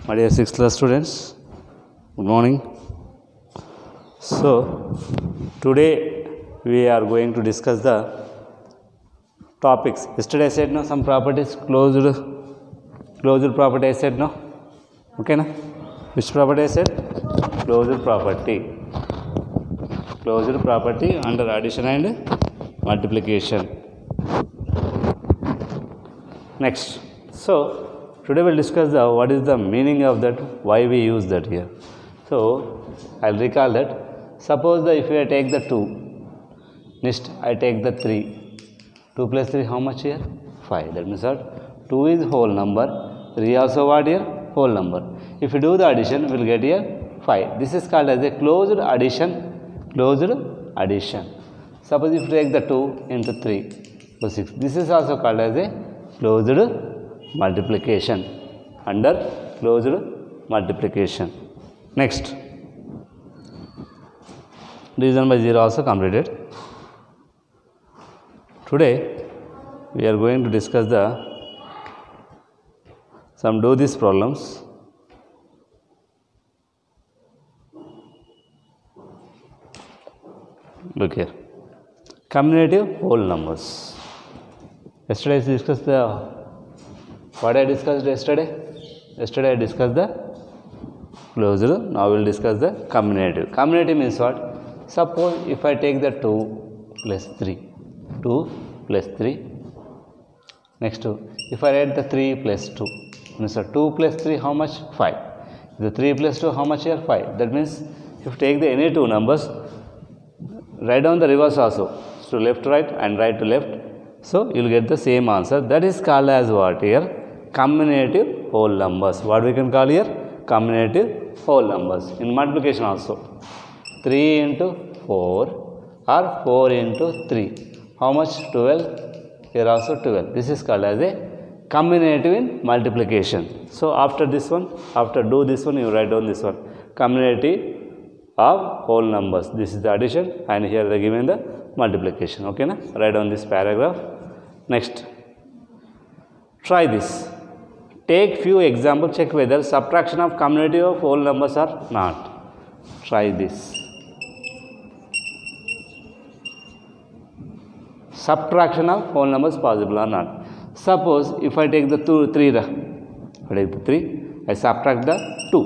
My dear 6th class students, good morning. So, today we are going to discuss the topics. Yesterday I said no, some properties, closed property I said no. Okay, na? Which property I said? Closed property under addition and multiplication. Next. So, today we will discuss what is the meaning of that, why we use that here. So, I will recall that. Suppose that if I take the 2, next I take the 3. 2 plus 3, how much here? 5. That means what? 2 is whole number, 3 also what here? Whole number. If you do the addition, we will get here 5. This is called as a closed addition. Suppose if you take the 2 into 3, so 6. This is also called as a closed multiplication, under closed multiplication. Next, division by 0 also completed. Today we are going to discuss do these problems. Look here, combinative whole numbers. Yesterday I discussed what I discussed yesterday? Yesterday I discussed the closed. Now we will discuss the combinative. Combinative means what? Suppose if I take the 2 plus 3. 2 plus 3. Next, if I write the 3 plus 2. Means 2 plus 3 how much? 5. The 3 plus 2 how much here? 5. That means if you take the any two numbers, write down the reverse also. So left to right and right to left. So you will get the same answer. That is called as what here? Combinative whole numbers. What we can call here? Combinative whole numbers. In multiplication also. 3 into 4 or 4 into 3. How much? 12. Here also 12. This is called as a combinative in multiplication. So after this one, after do this one, you write down this one. Combinative of whole numbers. This is the addition and here they given the multiplication. Okay, na? Write down this paragraph. Next, try this. Take few examples, check whether subtraction of combinative of whole numbers or not. Try this. Subtraction of whole numbers possible or not. Suppose if I take the 3, I take the 3, I subtract the 2.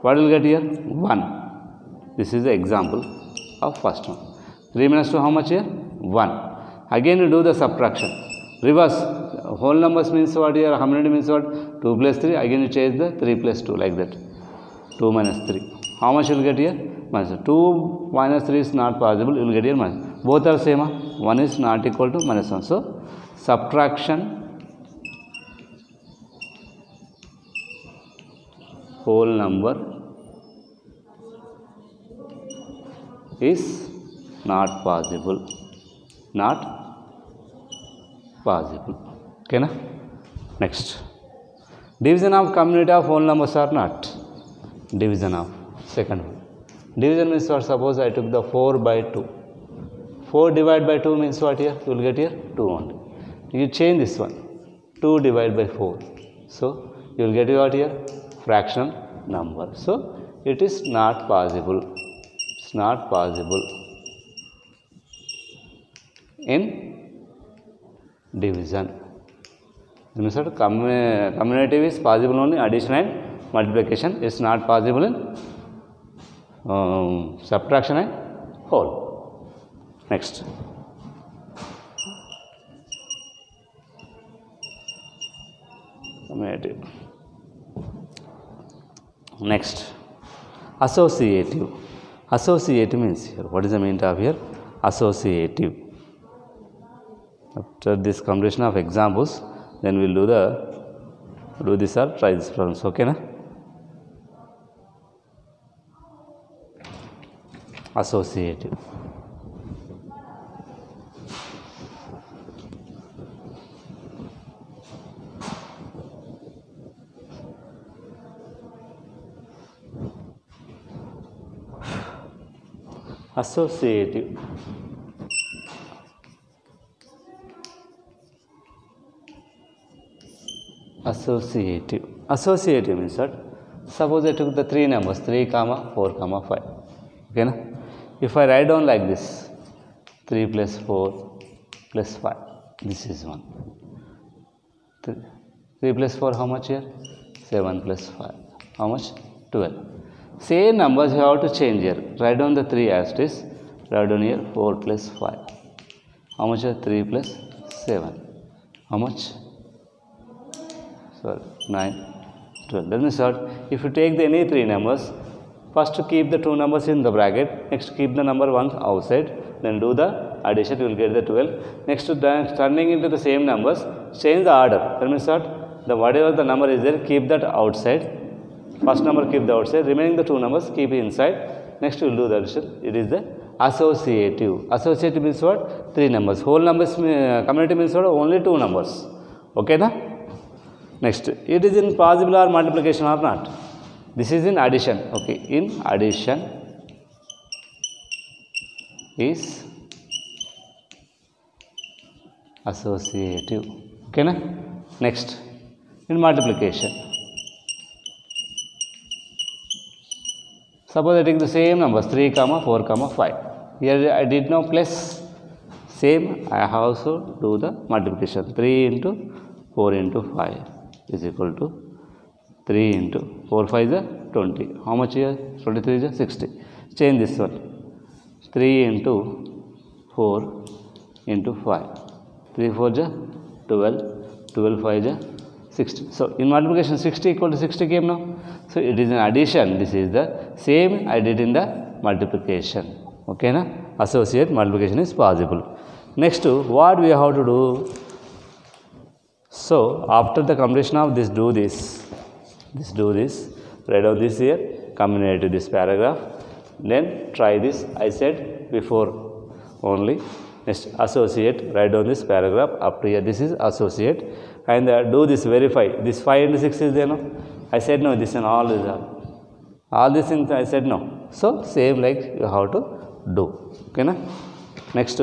What will get here? 1. This is the example of first one. 3 minus 2 how much here? 1. Again you do the subtraction. Reverse. Whole numbers means what here? How many means what? 2 plus 3. Again you change the 3 plus 2 like that. 2 minus 3. How much you will get here? Minus 2 minus 3 is not possible. You will get here minus. Both are same. 1 is not equal to minus 1. So, subtraction whole number is not possible. Okay, na? Next, division of combinative of whole numbers or not. Division of second one. Division means what? Suppose I took the 4 by 2. 4 divided by 2 means what here? You will get here 2 only. You change this one. 2 divided by 4. So you will get what here? Fractional number. So it is not possible. It's not possible in division. Means what? Combinative is possible only addition and multiplication. It's not possible in subtraction and whole. Next, combinative. Next, associative. Associative means here. What is the meaning of here? Associative. After this completion of examples, then we will do this or try this problems. Okay, na? Associative. Associative. associative. associative means what? Suppose I took the three numbers 3, 4, 5. Okay, na? If I write down like this 3 plus 4 plus 5, this is 1. 3 plus 4, how much here? 7 plus 5, how much? 12. Same numbers you have to change here. Write down the 3 as it is. Write down here 4 plus 5. How much here? 3 plus 7. How much? Sorry, 9, 12. That means what? If you take any three numbers, first keep the two numbers in the bracket, next keep the number 1 outside, then do the addition, you will get the 12. Next, turning into the same numbers, change the order. That means what? The whatever the number is there, keep that outside. First number keep the outside, remaining the two numbers keep inside. Next you will do the addition. It is the associative. Associative means what? Three numbers. Whole numbers, combinative means what? Only two numbers. Okay, na? Next, it is in possible or multiplication or not? This is in addition. Okay, in addition is associative. Okay, na? Next, in multiplication. Suppose I take the same numbers 3, 4, 5. Here I did now plus. Same, I also do the multiplication. 3 into 4 into 5 is equal to 3 into 4, 5 is 20. How much here? 23 is 60. Change this one. 3 into 4 into 5. 3, 4 is 12. 12, 5 is 60. So, in multiplication 60 equal to 60 came now. So, it is an addition. This is the same I did in the multiplication. Okay, na? Associate multiplication is possible. Next, what we have to do? So, after the completion of this, do this. Do this. Write down this here. Combine to this paragraph. Then try this. I said before only. Next, associate. Write down this paragraph. Up to here, this is associate. And do this, verify. This 5 into 6 is there, no? I said no, this and all is all these things I said no. So, same like you have to do. Okay, na? Next,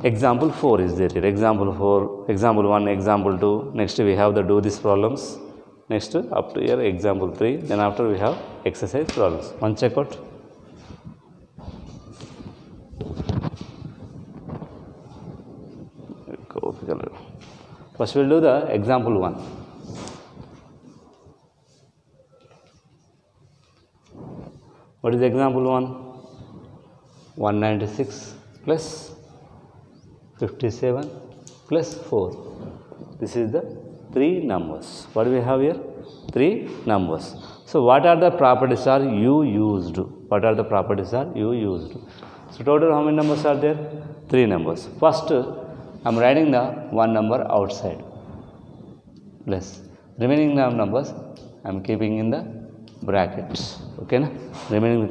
example 4 is there here. Example 4, example 1, example 2. Next, we have the do this problems. Next, up to here, example 3. Then after we have exercise problems. One check out. First, we will do the example 1. What is example 1? 196 plus 57 plus 4. This is the three numbers. What do we have here? Three numbers. So, what are the properties are you used? What are the properties are you used? So, total how many numbers are there? Three numbers. First, I am writing the one number outside. Plus, remaining numbers I am keeping in the brackets. Okay, na? Remaining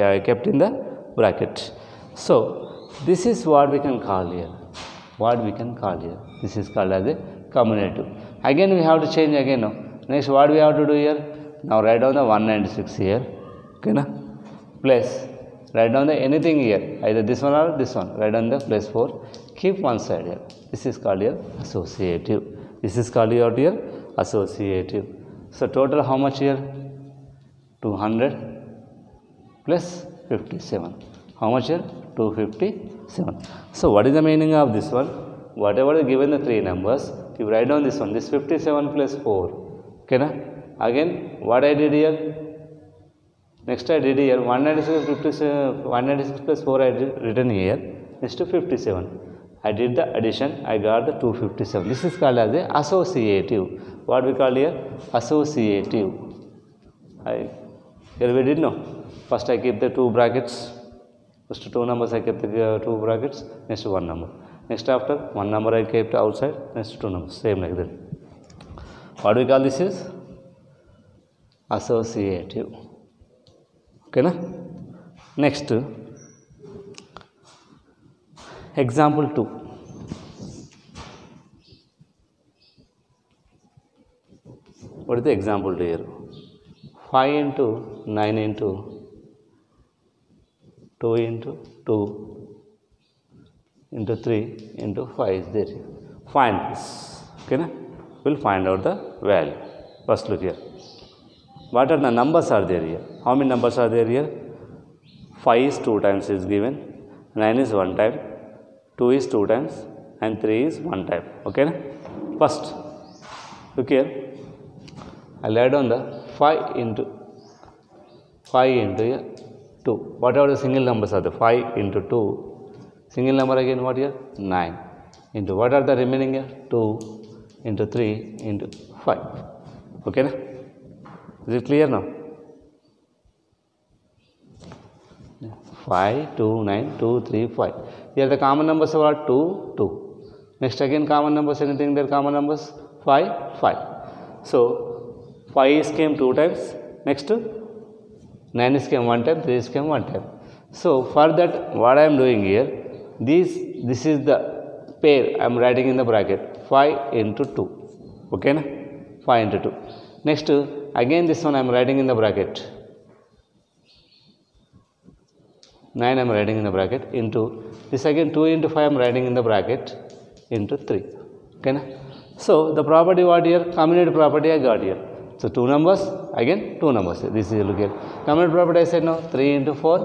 I kept in the bracket. So, this is what we can call here. This is called as a combinative. Again, we have to change again now. Next, what we have to do here? Now, write down the 196 here. Okay, na? Plus, write down the anything here. Either this one or this one. Write down the plus 4. Keep one side here. This is called here associative. Associative. So, total how much here? 200 plus 57. How much here? 257. So, what is the meaning of this one? Whatever is given the three numbers, you write down this one. This 57 plus 4. Okay, na? Again, what I did here? Next I did here 196 plus 4 I did written here. Next to 57. I did the addition. I got the 257. This is called as a associative. What we call here? Associative. Here we did no. First I keep the two brackets. First two numbers I kept the two brackets. Next one number. Next after one number I kept outside. Next two numbers. Same like that. What we call this is associative. Okay, na? Next, example 2. What is the example 2 here? 5 into 9 into 2 into 2 into 3 into 5 is there. Find this. Okay, na? We'll find out the value. First look here. What are the numbers are there here? How many numbers are there here? 5 is 2 times is given, 9 is 1 time, 2 is 2 times, and 3 is 1 time. Okay? First, look here. I'll add on the 5 into 2. Whatever the single numbers are, the 5 into 2. Single number again, what here? 9. Into what are the remaining here? 2 into 3 into 5. Okay? Na? Is it clear now? 5, 2, 9, 2, 3, 5. Here the common numbers are 2, 2. Next again common numbers, anything there common numbers? 5, 5. So 5 is came 2 times. Next 9 is came 1 time, 3 is came 1 time. So for that what I am doing here, this is the pair I am writing in the bracket, 5 into 2. Okay na? 5 into 2. Next again this one I am writing in the bracket. 9 I am writing in the bracket into this again 2 into 5 I am writing in the bracket into 3. Okay na? So the property what here? Combinative property I got here. So 2 numbers, again 2 numbers. This is look here. Combinative property I said no, 3 into 4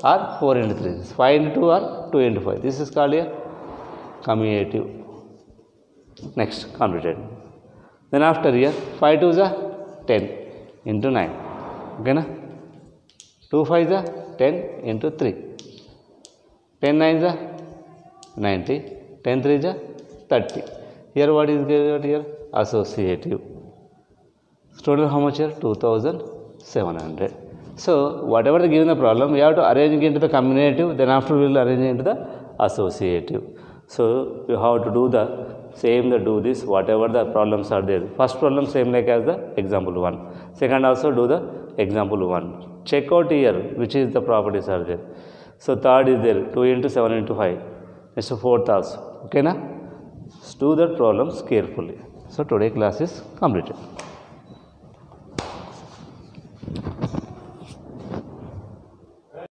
or 4 into 3. 5 into 2 or 2 into 5. This is called here commutative. Next, completed. Then after here 5 2 is a 10 into 9. Okay na? 2 5 is a 10 into 3. 10 9 is a 90. 10 3 is a 30. Here what is here? Associative. Total how much here? 2700. So whatever the given the problem, we have to arrange it into the combinative, then after we will arrange it into the associative. So you have to do the same, do this whatever the problems are there. First problem same like as the example 1. Second also do the example 1. Check out here which is the properties are there. So third is there 2 into 7 into 5. Next fourth also. Okay na? Do the problems carefully. So today class is completed.